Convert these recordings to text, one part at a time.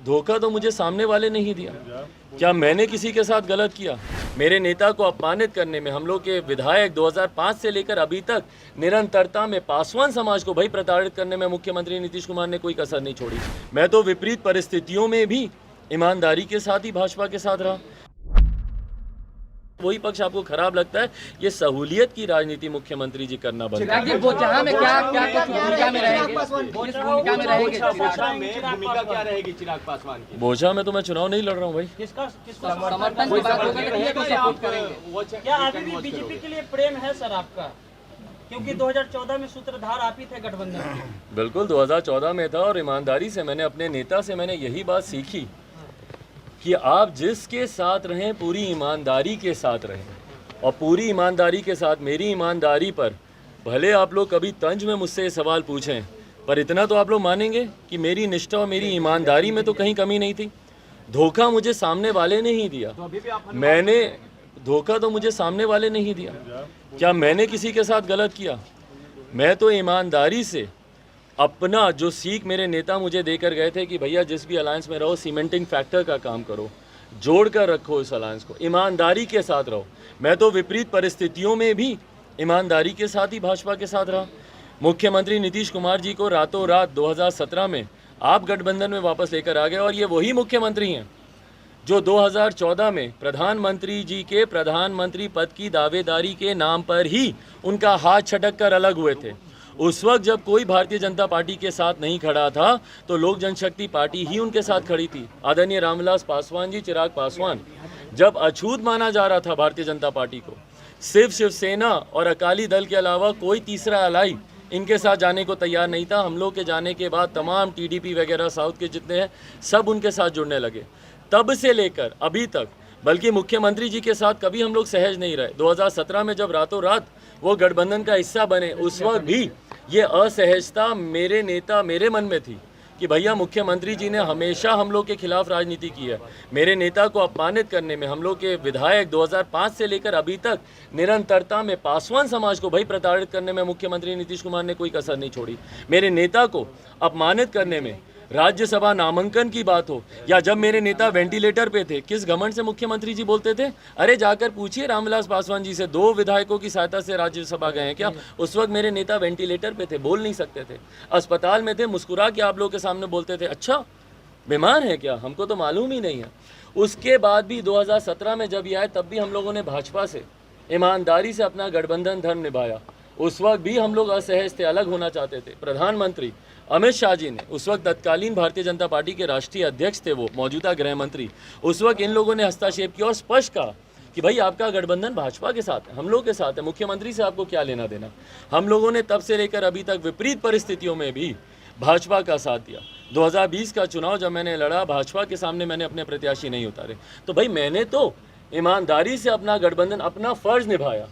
धोखा तो मुझे सामने वाले ने ही दिया। क्या मैंने किसी के साथ गलत किया? मेरे नेता को अपमानित करने में हम लोग के विधायक 2005 से लेकर अभी तक निरंतरता में पासवान समाज को भाई प्रताड़ित करने में मुख्यमंत्री नीतीश कुमार ने कोई कसर नहीं छोड़ी। मैं तो विपरीत परिस्थितियों में भी ईमानदारी के साथ ही भाजपा के साथ रहा। वही पक्ष आपको खराब लगता है, ये सहूलियत की राजनीति मुख्यमंत्री जी करना बंद करें। बोचहा में क्या भूमिका में रहेंगे? भूमिका क्या रहेगी चिराग पासवान की? बोझा में तो मैं चुनाव नहीं लड़ रहा हूँ भाई। किसका समर्थन की बात होगी तो किसको सपोर्ट करेंगे? क्या अभी भी बीजेपी के लिए प्रेम है सर आपका? क्योंकि 2014 में सूत्रधार आप ही थे गठबंधन के। बिल्कुल 2014 में था और ईमानदारी से मैंने अपने नेता से मैंने यही बात सीखी कि आप जिसके साथ रहें पूरी ईमानदारी के साथ रहें, और पूरी ईमानदारी के साथ मेरी ईमानदारी पर भले आप लोग कभी तंज में मुझसे ये सवाल पूछें, पर इतना तो आप लोग मानेंगे कि मेरी निष्ठा और मेरी ईमानदारी में तो कहीं कमी नहीं थी। धोखा मुझे सामने वाले ने ही दिया। धोखा तो मुझे सामने वाले ने ही दिया। क्या मैंने किसी के साथ गलत किया? मैं तो ईमानदारी से अपना जो सीख मेरे नेता मुझे देकर गए थे कि भैया जिस भी अलायंस में रहो सीमेंटिंग फैक्टर का काम करो, जोड़ कर रखो इस अलायंस को, ईमानदारी के साथ रहो। मैं तो विपरीत परिस्थितियों में भी ईमानदारी के साथ ही भाजपा के साथ रहा। मुख्यमंत्री नीतीश कुमार जी को रातों रात 2017 में आप गठबंधन में वापस लेकर आ गए, और ये वही मुख्यमंत्री हैं जो 2014 में प्रधानमंत्री जी के प्रधानमंत्री पद की दावेदारी के नाम पर ही उनका हाथ छटक कर अलग हुए थे। उस वक्त जब कोई भारतीय जनता पार्टी के साथ नहीं खड़ा था तो लोक जनशक्ति पार्टी ही उनके साथ खड़ी थी। आदरणीय रामविलास पासवान जी, चिराग पासवान, जब अछूत माना जा रहा था भारतीय जनता पार्टी को, सिर्फ शिवसेना और अकाली दल के अलावा कोई तीसरा अलाई इनके साथ जाने को तैयार नहीं था। हम लोग के जाने के बाद तमाम टीडीपी वगैरह साउथ के जितने हैं सब उनके साथ जुड़ने लगे। तब से लेकर अभी तक, बल्कि मुख्यमंत्री जी के साथ कभी हम लोग सहज नहीं रहे। 2017 में जब रातों रात वो गठबंधन का हिस्सा बने, उस वक्त भी ये असहजता मेरे नेता मेरे मन में थी कि भैया मुख्यमंत्री जी ने हमेशा हम लोग के खिलाफ राजनीति की है। मेरे नेता को अपमानित करने में हम लोग के विधायक 2005 से लेकर अभी तक निरंतरता में पासवान समाज को भाई प्रताड़ित करने में मुख्यमंत्री नीतीश कुमार ने कोई कसर नहीं छोड़ी। मेरे नेता को अपमानित करने में राज्यसभा नामांकन की बात हो, या जब मेरे नेता वेंटिलेटर पे थे, किस घमंड से मुख्यमंत्री जी बोलते थे, अरे जाकर पूछिए रामविलास पासवान जी से, 2 विधायकों की सहायता से राज्यसभा गए हैं क्या? उस वक्त मेरे नेता वेंटिलेटर पे थे, बोल नहीं सकते थे, अस्पताल में थे, मुस्कुरा के आप लोगों के सामने बोलते थे अच्छा बीमार है क्या, हमको तो मालूम ही नहीं है। उसके बाद भी 2017 में जब ये आए तब भी हम लोगों ने भाजपा से ईमानदारी से अपना गठबंधन धर्म निभाया। उस वक्त भी हम लोग असहज थे, अलग होना चाहते थे। प्रधानमंत्री अमित शाह जी ने, उस वक्त तत्कालीन भारतीय जनता पार्टी के राष्ट्रीय अध्यक्ष थे, वो मौजूदा गृह मंत्री, उस वक्त इन लोगों ने हस्तक्षेप किया और स्पष्ट कहा कि भाई आपका गठबंधन भाजपा के साथ है, हम लोग के साथ है, मुख्यमंत्री से आपको क्या लेना देना। हम लोगों ने तब से लेकर अभी तक विपरीत परिस्थितियों में भी भाजपा का साथ दिया। 2020 का चुनाव जब मैंने लड़ा, भाजपा के सामने मैंने अपने प्रत्याशी नहीं उतारे, तो भाई मैंने तो ईमानदारी से अपना गठबंधन, अपना फर्ज निभाया।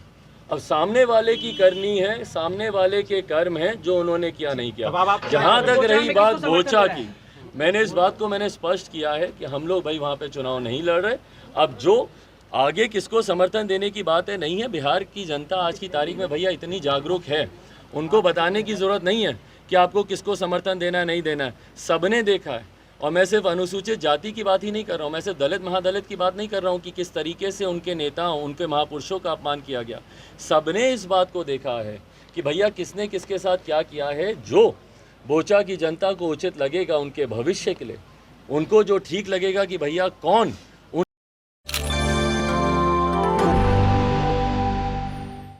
अब सामने वाले की करनी है, सामने वाले के कर्म है, जो उन्होंने किया नहीं किया। जहां तक रही बात बोचा की, मैंने इस बात को मैंने स्पष्ट किया है कि हम लोग भाई वहां पे चुनाव नहीं लड़ रहे। अब जो आगे किसको समर्थन देने की बात है, नहीं है, बिहार की जनता आज की तारीख में भैया इतनी जागरूक है, उनको बताने की ज़रूरत नहीं है कि आपको किसको समर्थन देना है नहीं देना है, सबने देखा है। और मैं सिर्फ अनुसूचित जाति की बात ही नहीं कर रहा हूँ, मैं सिर्फ दलित महादलित की बात नहीं कर रहा हूँ कि किस तरीके से उनके नेताओं, उनके महापुरुषों का अपमान किया गया। सबने इस बात को देखा है कि भैया किसने किसके साथ क्या किया है। जो बोचा की जनता को उचित लगेगा उनके भविष्य के लिए, उनको जो ठीक लगेगा कि भैया कौन